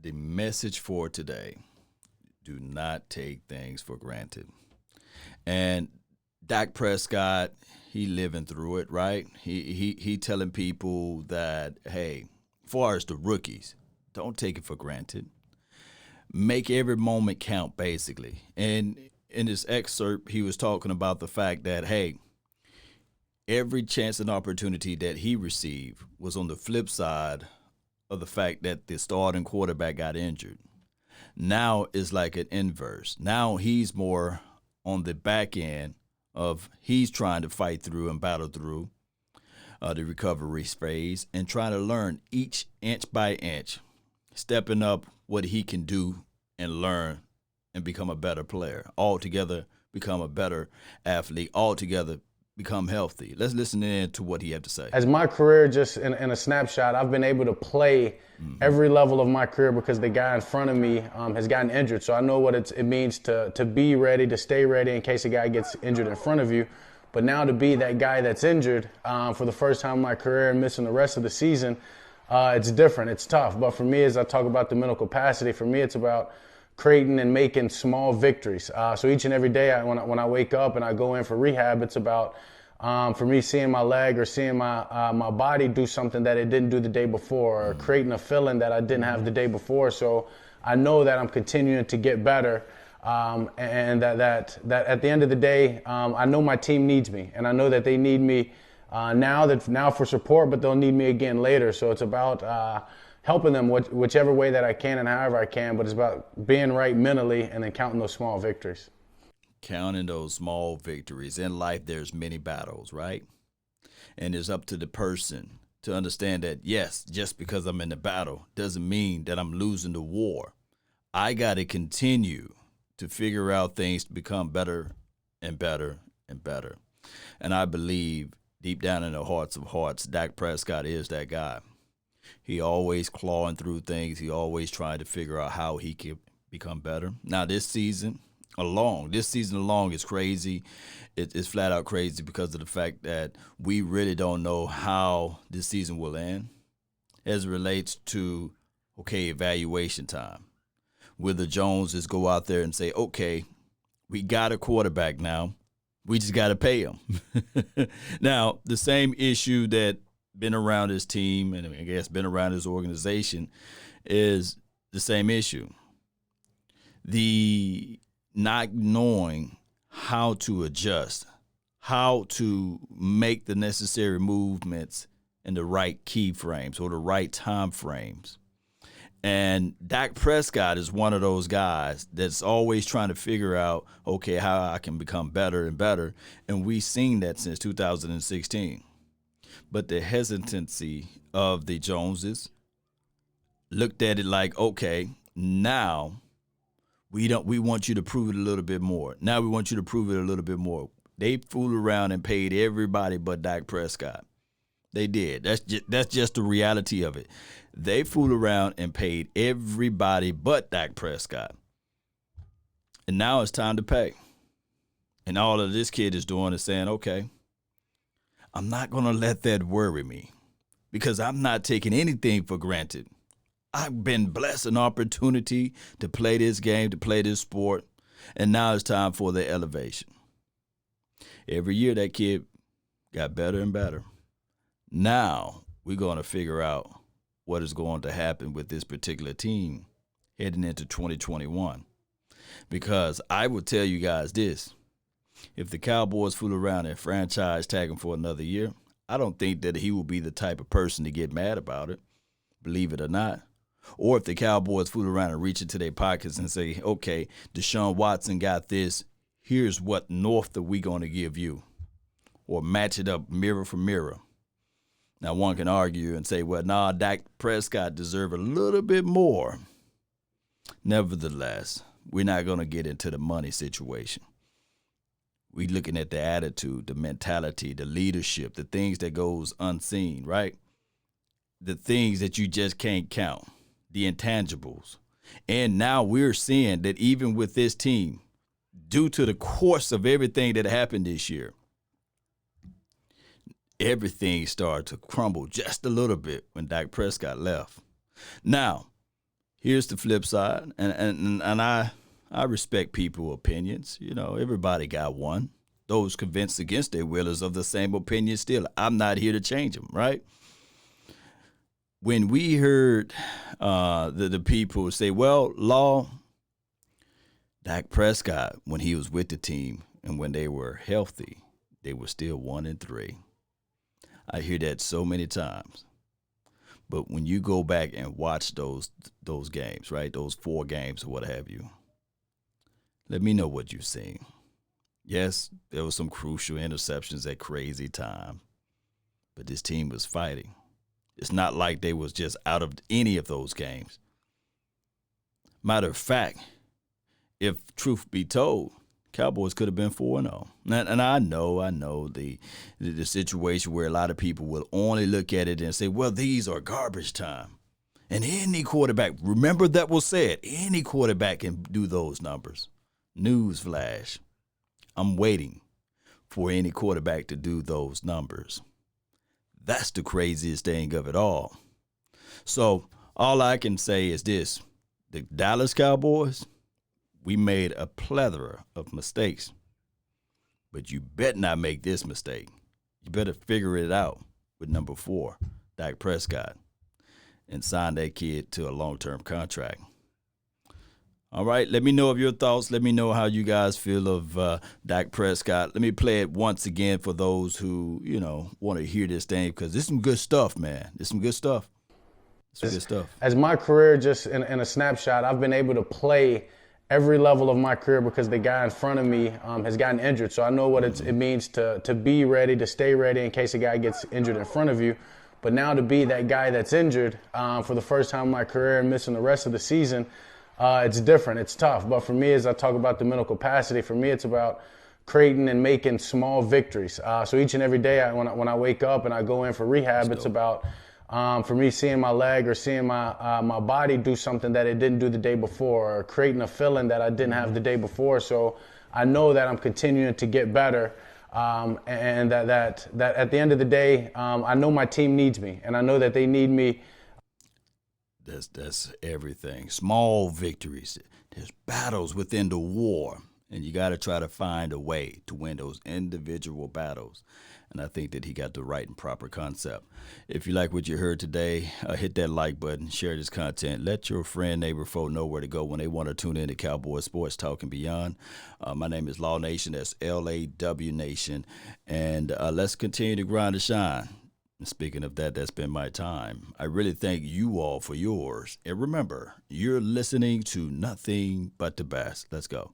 The message for today: do not take things for granted. And Dak Prescott, he living through it, right? He telling people that, hey, far as the rookies, don't take it for granted. Make every moment count, basically. And in this excerpt, he was talking about the fact that, hey, every chance and opportunity that he received was on the flip side of the fact that the starting quarterback got injured. Now it's like an inverse. Now he's more on the back end of he's trying to fight through and battle through the recovery phase and trying to learn each inch by inch, stepping up what he can do and learn and become a better player. Altogether, become a better athlete. Altogether, become healthy. Let's listen in to what he had to say. As my career, just in a snapshot, I've been able to play every level of my career because the guy in front of me has gotten injured. So I know what it means to be ready, to stay ready in case a guy gets injured in front of you. But now to be that guy that's injured for the first time in my career and missing the rest of the season, it's different. It's tough. But for me, as I talk about the mental capacity, for me, it's about creating and making small victories. So each and every day when I wake up and I go in for rehab, it's about for me seeing my leg or seeing my body do something that it didn't do the day before, or creating a feeling that I didn't have the day before. So I know that I'm continuing to get better, and that at the end of the day, I know my team needs me, and I know that they need me now for support, but they'll need me again later. So it's about helping them whichever way that I can and however I can, but it's about being right mentally and then counting those small victories. Counting those small victories. In life, there's many battles, right? And it's up to the person to understand that, yes, just because I'm in the battle doesn't mean that I'm losing the war. I got to continue to figure out things to become better and better and better. And I believe deep down in the hearts of hearts, Dak Prescott is that guy. He always clawing through things. He always trying to figure out how he can become better. Now, this season along is crazy. It's flat out crazy because of the fact that we really don't know how this season will end as it relates to, okay, evaluation time. Will the Joneses go out there and say, okay, we got a quarterback now. We just got to pay him. Now, the same issue that been around his team and I guess been around his organization is the same issue. The not knowing how to adjust, how to make the necessary movements in the right key frames or the right time frames. And Dak Prescott is one of those guys that's always trying to figure out, okay, how I can become better and better. And we've seen that since 2016. But the hesitancy of the Joneses looked at it like, okay, now we want you to prove it a little bit more. Now we want you to prove it a little bit more. They fooled around and paid everybody but Dak Prescott. They did. That's just the reality of it. They fooled around and paid everybody but Dak Prescott. And now it's time to pay. And all of this kid is doing is saying, okay, I'm not going to let that worry me because I'm not taking anything for granted. I've been blessed an opportunity to play this game, to play this sport, and now it's time for the elevation. Every year that kid got better and better. Now we're going to figure out what is going to happen with this particular team heading into 2021. Because I will tell you guys this. If the Cowboys fool around and franchise tag him for another year, I don't think that he will be the type of person to get mad about it, believe it or not. Or if the Cowboys fool around and reach into their pockets and say, okay, Deshaun Watson got this, here's what north are we going to give you? Or match it up mirror for mirror. Now, one can argue and say, well, nah, Dak Prescott deserves a little bit more. Nevertheless, we're not going to get into the money situation. We're looking at the attitude, the mentality, the leadership, the things that goes unseen, right? The things that you just can't count, the intangibles. And now we're seeing that even with this team, due to the course of everything that happened this year, everything started to crumble just a little bit when Dak Prescott left. Now, here's the flip side, and I respect people's opinions. You know, everybody got one. Those convinced against their will is of the same opinion still. I'm not here to change them, right? When we heard the people say, well, Law, Dak Prescott, when he was with the team and when they were healthy, they were still 1-3. I hear that so many times. But when you go back and watch those games, right, those 4 games or what have you, let me know what you've seen. Yes, there were some crucial interceptions at crazy time, but this team was fighting. It's not like they was just out of any of those games. Matter of fact, if truth be told, Cowboys could have been 4-0. And I know the situation where a lot of people will only look at it and say, well, these are garbage time. And any quarterback, remember that was said, any quarterback can do those numbers. Newsflash, I'm waiting for any quarterback to do those numbers. That's the craziest thing of it all. So all I can say is this. The Dallas Cowboys, we made a plethora of mistakes. But you better not make this mistake. You better figure it out with number 4, Dak Prescott, and sign that kid to a long-term contract. All right, let me know of your thoughts. Let me know how you guys feel of Dak Prescott. Let me play it once again for those who, want to hear this thing, because this is some good stuff, man. This is some good stuff. Good stuff. As my career, just in a snapshot, I've been able to play every level of my career because the guy in front of me has gotten injured. So I know what it means to be ready, to stay ready in case a guy gets injured in front of you. But now to be that guy that's injured for the first time in my career and missing the rest of the season, it's different. It's tough. But for me, as I talk about the mental capacity, for me, it's about creating and making small victories. So each and every day when I wake up and I go in for rehab, it's about for me seeing my leg or seeing my body do something that it didn't do the day before, or creating a feeling that I didn't have the day before. So I know that I'm continuing to get better, and that at the end of the day, I know my team needs me, and I know that they need me. That's everything. Small victories. There's battles within the war, and you got to try to find a way to win those individual battles. And I think that he got the right and proper concept. If you like what you heard today, hit that like button, share this content. Let your friend, neighbor, folk know where to go when they want to tune in to Cowboy Sports Talk and Beyond. My name is Law Nation. That's LAW Nation. And let's continue to grind and shine. And speaking of that, that's been my time. I really thank you all for yours. And remember, you're listening to nothing but the best. Let's go.